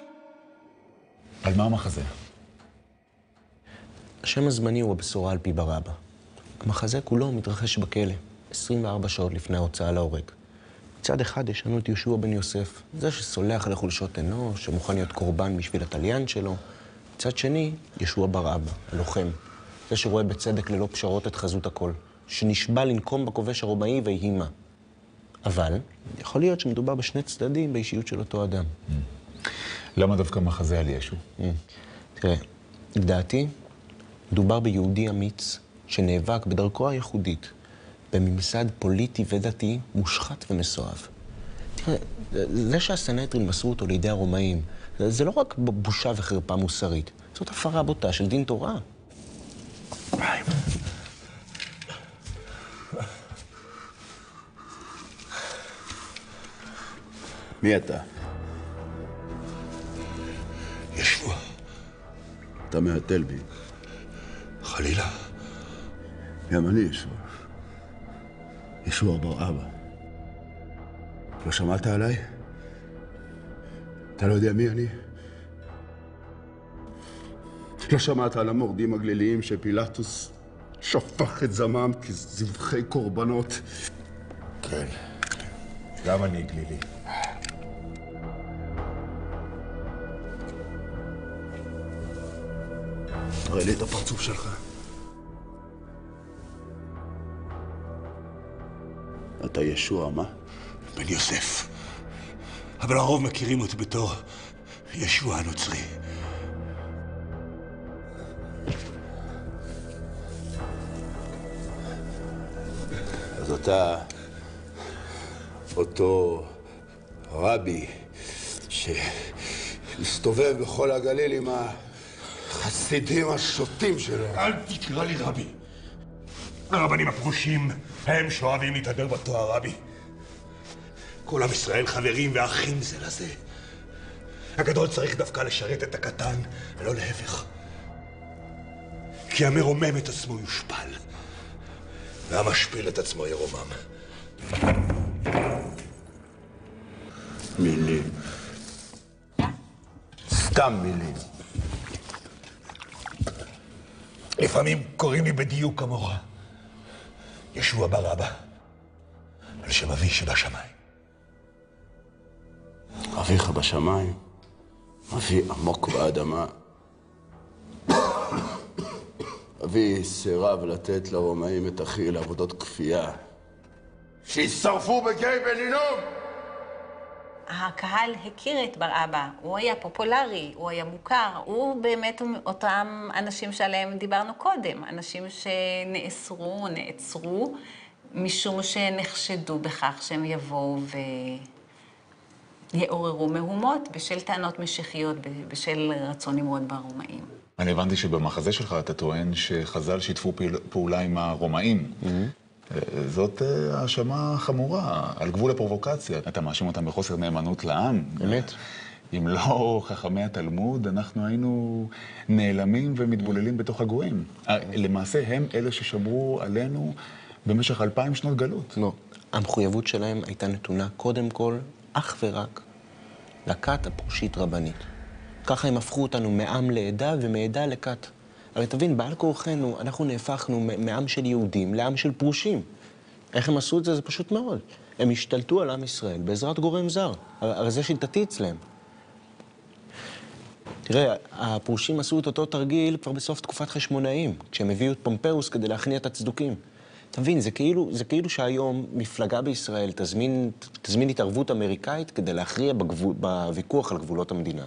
על מה המחזה? השם הזמני הוא הבשורה על פי ברבא. המחזה כולו מתרחש בכלא, 24 שעות לפני ההוצאה להורג. מצד אחד יש לנו את יהושע בן יוסף, זה שסולח לחולשות אנוש, שמוכן להיות קורבן בשביל התליין שלו. מצד שני, ישוע בר אבא, הלוחם, זה שרואה בצדק ללא פשרות את חזות הכל, שנשבע לנקום בכובש הרומאי ויהי מה. אבל יכול להיות שמדובר בשני צדדים באישיות של אותו אדם. למה דווקא מחזה על ישו? תראה, לדעתי, מדובר ביהודי אמיץ שנאבק בדרכו הייחודית, בממסד פוליטי ודתי מושחת ומסואב. תראה, זה שהסנהדרין מסרו אותו לידי הרומאים, זה לא רק בושה וחרפה מוסרית, זאת הפרה בוטה של דין תורה. מי אתה? ישוע. אתה מהתל בי. חלילה. גם אני ישוע. ישוע בר אבא. לא שמעת עליי? אתה לא יודע מי אני? לא שמעת על המורדים הגליליים שפילטוס שפך את זמם כזבחי קורבנות? כן, גם אני גלילי. תראה לי את הפרצוף שלך. אתה ישוע, מה? בן יוסף. אבל הרוב מכירים אותי בתור ישוע הנוצרי. אז אתה אותו רבי שמסתובב בכל הגליל עם החסידים השוטים שלו. אל תקרא לי רבי. הרבנים הפרושים הם שאוהבים להתהדר בתואר רבי. כל עם ישראל חברים ואחים זה לזה. הגדול צריך דווקא לשרת את הקטן, ולא להפך. כי המרומם את עצמו יושפל, והמשפיל את עצמו ירומם. מילים. סתם מילים. לפעמים קוראים לי בדיוק כמוך. ישוע בר אבא, על שם אבי שבשמיים. אביך בשמיים, אבי עמוק באדמה. אבי סירב לתת לרומאים את אחי לעבודות כפייה. שישרפו בגיא בן-הינום! הקהל הכיר את בר אבא, הוא היה פופולרי, הוא היה מוכר, הוא באמת אותם אנשים שעליהם דיברנו קודם, אנשים שנאסרו, נעצרו, משום שנחשדו בכך שהם יבואו ויעוררו מהומות בשל טענות משיחיות, בשל רצון למרוד ברומאים. אני הבנתי שבמחזה שלך אתה טוען שחז"ל שיתפו פעולה עם הרומאים. זאת האשמה חמורה, על גבול הפרובוקציה. אתה מאשים אותם בחוסר נאמנות לעם. באמת? אם לא חכמי התלמוד, אנחנו היינו נעלמים ומתבוללים בתוך הגויים. למעשה הם אלה ששמרו עלינו במשך 2000 שנות גלות. לא. המחויבות שלהם הייתה נתונה קודם כל, אך ורק, לכת הפרושית רבנית. ככה הם הפכו אותנו מעם לעדה ומעדה לכת. הרי תבין, בעל כורחנו, אנחנו נהפכנו מעם של יהודים לעם של פרושים. איך הם עשו את זה? זה פשוט מאוד. הם השתלטו על עם ישראל בעזרת גורם זר. הרי זה שיטתי אצלם. תראה, הפרושים עשו את אותו תרגיל כבר בסוף תקופת חשמונאים, כשהם הביאו את פומפאוס כדי להכניע את הצדוקים. תבין, זה כאילו שהיום מפלגה בישראל תזמין התערבות אמריקאית כדי להכריע בוויכוח על גבולות המדינה.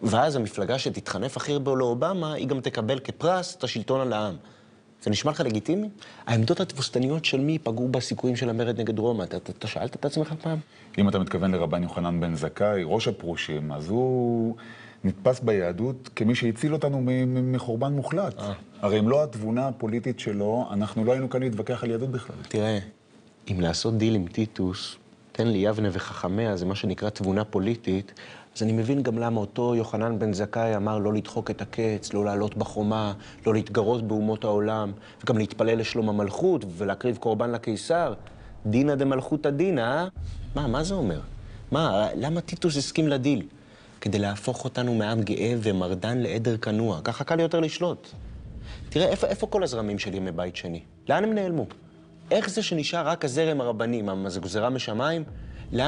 ואז המפלגה שתתחנף הכי הרבה לאובמה, היא גם תקבל כפרס את השלטון על העם. זה נשמע לך לגיטימי? העמדות התבוסתניות של מי פגעו בסיכויים של המרד נגד רומא? אתה שאלת את עצמך פעם? אם אתה מתכוון לרבן יוחנן בן זכאי, ראש הפרושים, אז הוא נתפס ביהדות כמי שהציל אותנו מחורבן מוחלט. הרי אם לא התבונה הפוליטית שלו, אנחנו לא היינו כאן להתווכח על יהדות בכלל. תראה, אם לעשות דיל עם טיטוס, תן לי יבנה וחכמיה, זה מה שנקרא תבונה פוליטית, אז אני מבין גם למה אותו יוחנן בן זכאי אמר לא לדחוק את הקץ, לא לעלות בחומה, לא להתגרות באומות העולם, וגם להתפלל לשלום המלכות ולהקריב קורבן לקיסר. דינא דמלכותא דינא, מה זה אומר? למה טיטוס הסכים לדיל? כדי להפוך אותנו מעם גאה ומרדן לעדר כנוע. ככה קל יותר לשלוט. תראה, איפה כל הזרמים של ימי בית שני? לאן הם נעלמו? איך זה שנשאר רק הזרם הרבנים, זה גזרה משמיים?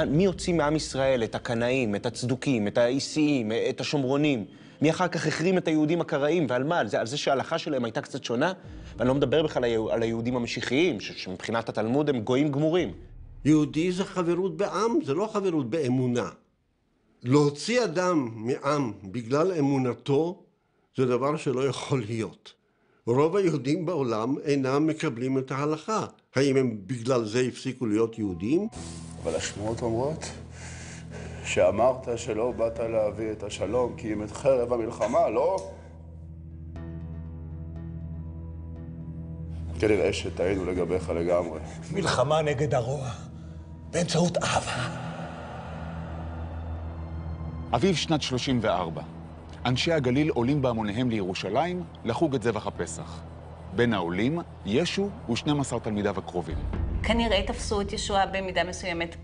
מי יוציא מעם ישראל את הקנאים, את הצדוקים, את האיסיים, את השומרונים? מי אחר כך החרים את היהודים הקראים, ועל מה? על זה שההלכה שלהם הייתה קצת שונה? ואני לא מדבר בכלל על היהודים המשיחיים, שמבחינת התלמוד הם גויים גמורים. יהודי זה חברות בעם, זה לא חברות באמונה. להוציא אדם מעם בגלל אמונתו, זה דבר שלא יכול להיות. רוב היהודים בעולם אינם מקבלים את ההלכה. האם הם בגלל זה הפסיקו להיות יהודים? אבל השמועות אומרות שאמרת שלא באת להביא את השלום כי אם את חרב המלחמה, לא? כנראה שטעינו לגביך לגמרי. מלחמה נגד הרוע, באמצעות אהבה. אביב שנת 34. אנשי הגליל עולים בהמוניהם לירושלים לחוג את זבח הפסח. בין העולים, ישו ו12 תלמידיו הקרובים. כנראה תפסו את ישוע במידה מסוימת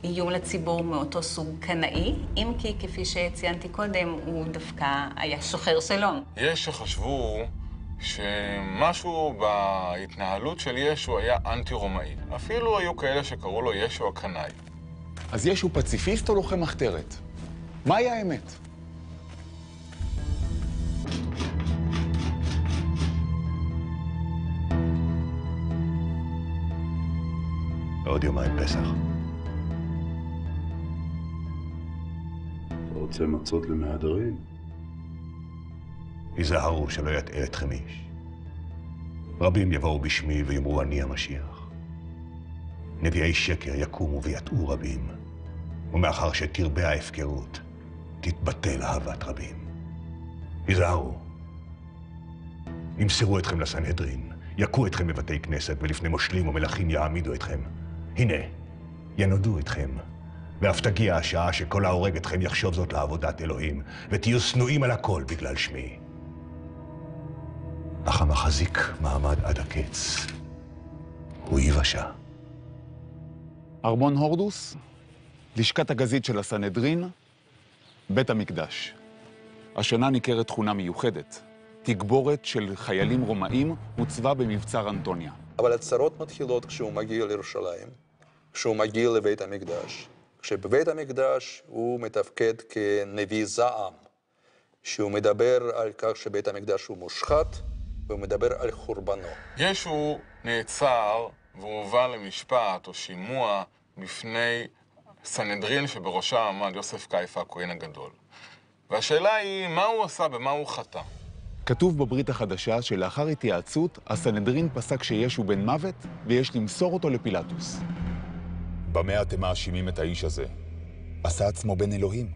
כאיום לציבור מאותו סוג קנאי, אם כי כפי שציינתי קודם, הוא דווקא היה שוחר שלום. יש שחשבו שמשהו בהתנהלות של ישו היה אנטי-רומאי. אפילו היו כאלה שקראו לו ישו הקנאי. אז ישו פציפיסט או לוחם מחתרת? מהי האמת? עוד יומיים פסח. אתה רוצה מצות למהדרין? היזהרו שלא יטעה אתכם איש. רבים יבואו בשמי ויאמרו אני המשיח. נביאי שקר יקומו ויטעו רבים, ומאחר שתרבה ההפקרות, תתבטל אהבת רבים. היזהרו. ימסרו אתכם לסנהדרין, יכו אתכם בבתי כנסת, ולפני מושלים ומלכים יעמידו אתכם. הנה, ינודו אתכם, ואף תגיע השעה שכל ההורג אתכם יחשוב זאת לעבודת אלוהים, ותהיו שנואים על הכל בגלל שמי. אך המחזיק מעמד עד הקץ, הוא ייוושע. ארמון הורדוס, לשכת הגזית של הסנהדרין, בית המקדש. השנה ניכרת תכונה מיוחדת. תגבורת של חיילים רומאים הוצבה במבצר אנטוניה. אבל הצרות מתחילות כשהוא מגיע לירושלים, כשהוא מגיע לבית המקדש. כשבבית המקדש הוא מתפקד כנביא זעם, שהוא מדבר על כך שבית המקדש הוא מושחת, והוא מדבר על חורבנו. ישו נעצר והובא למשפט או שימוע בפני סנהדרין שבראשה עמד יוסף קייפה הכהן הגדול. והשאלה היא, מה הוא עשה במה הוא חטא? כתוב בברית החדשה שלאחר התייעצות, הסנהדרין פסק שישו בן מוות ויש למסור אותו לפילטוס. במה אתם מאשימים את האיש הזה? עשה עצמו בן אלוהים.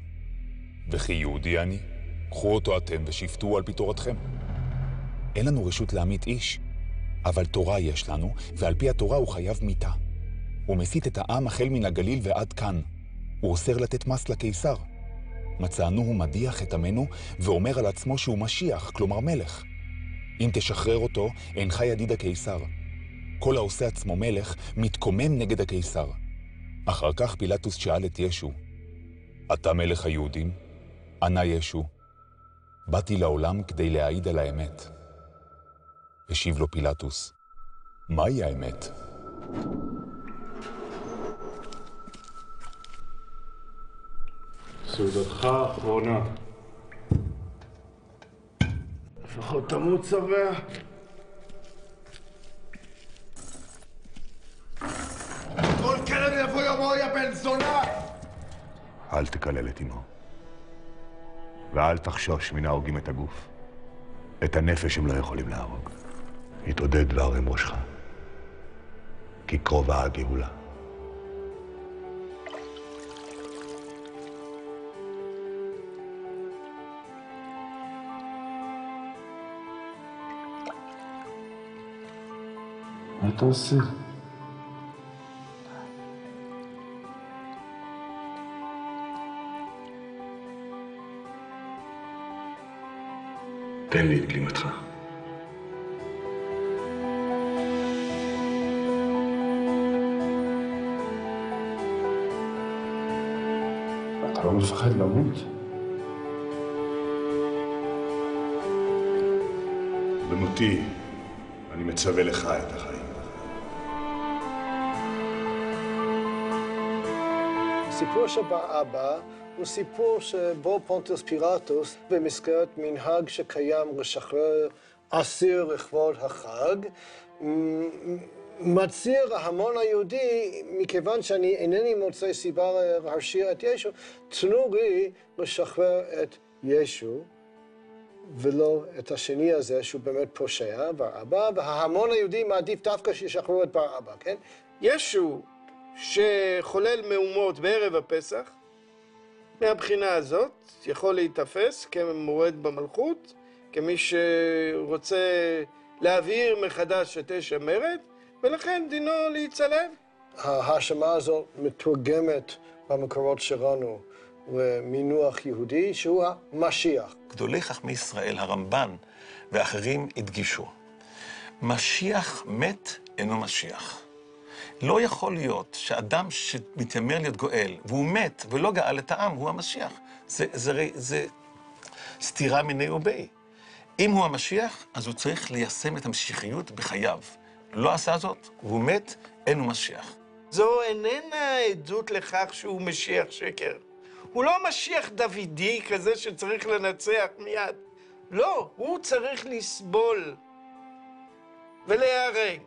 וכי יהודי אני, קחו אותו אתם ושפטו על פי תורתכם. אין לנו רשות להמית איש, אבל תורה יש לנו, ועל פי התורה הוא חייב מיתה. הוא מסית את העם החל מן הגליל ועד כאן. הוא אוסר לתת מס לקיסר. מצאנו הוא מדיח את עמנו ואומר על עצמו שהוא משיח, כלומר מלך. אם תשחרר אותו, אינך ידיד הקיסר. כל העושה עצמו מלך מתקומם נגד הקיסר. אחר כך פילטוס שאל את ישו, אתה מלך היהודים? ענה ישו, באתי לעולם כדי להעיד על האמת. השיב לו פילטוס, מהי האמת? סעודתך האחרונה. לפחות תמות שבע. כל כלב יבוא יומו יא בן זונה! אל תקלל את אמו. ואל תחשוש מן ההורגים את הגוף. את הנפש הם לא יכולים להרוג. התעודד והרם ראשך. כי קרובה הגאולה. מה אתה עושה? תן לי את גלימתך. אתה לא מפחד למות? במותי אני מצווה לך את החיים. הסיפור של בר אבא הוא סיפור שבו פונטיוס פילטוס, במסגרת מנהג שקיים לשחרר אסיר לכבוד החג, מצהיר להמון היהודי, מכיוון שאני אינני מוצא סיבה להרשיע את ישו, תנו לי לשחרר את ישו, ולא את השני הזה שהוא באמת פושע, בר אבא, וההמון היהודי מעדיף דווקא שישחררו את בר אבא, כן? ישו שחולל מהומות בערב הפסח, מהבחינה הזאת יכול להיתפס כמורד במלכות, כמי שרוצה להבהיר מחדש את אש המרד, ולכן דינו להיצלב. ההאשמה הזו מתורגמת במקורות שלנו למינוח יהודי שהוא המשיח. גדולי חכמי ישראל, הרמב"ן ואחרים הדגישו, משיח מת אינו משיח. לא יכול להיות שאדם שמתיימר להיות גואל, והוא מת ולא גאל את העם, הוא המשיח. זה סתירה מיני ובי. אם הוא המשיח, אז הוא צריך ליישם את המשיחיות בחייו. לא עשה זאת, והוא מת, אין הוא משיח. זו איננה עדות לכך שהוא משיח שקר. הוא לא משיח דוידי כזה שצריך לנצח מיד. לא, הוא צריך לסבול ולהיהרג.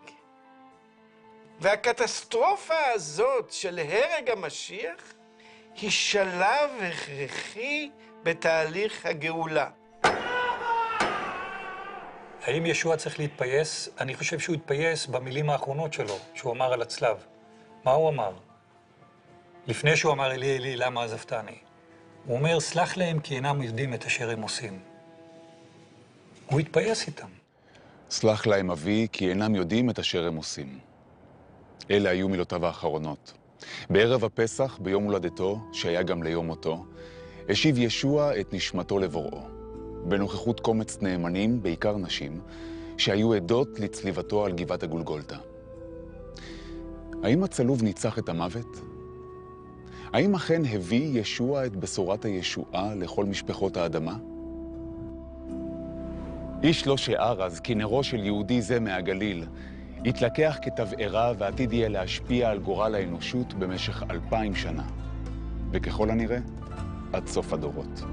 והקטסטרופה הזאת של הרג המשיח היא שלב הכרחי בתהליך הגאולה. האם ישוע צריך להתפייס? אני חושב שהוא התפייס במילים האחרונות שלו, שהוא אמר על הצלב. מה הוא אמר? לפני שהוא אמר אלי אלי למה עזבתני. הוא אומר, סלח להם כי אינם יודעים את אשר הם עושים. הוא התפייס איתם. סלח להם אבי כי אינם יודעים את אשר הם עושים. אלה היו מילותיו האחרונות. בערב הפסח, ביום הולדתו, שהיה גם ליום מותו, השיב ישוע את נשמתו לבוראו, בנוכחות קומץ נאמנים, בעיקר נשים, שהיו עדות לצליבתו על גבעת הגולגולתה. האם הצלוב ניצח את המוות? האם אכן הביא ישוע את בשורת הישועה לכל משפחות האדמה? איש לא שיער אז כי נרו של יהודי זה מהגליל יתלקח כתבערה ועתיד יהיה להשפיע על גורל האנושות במשך 2000 שנה. וככל הנראה, עד סוף הדורות.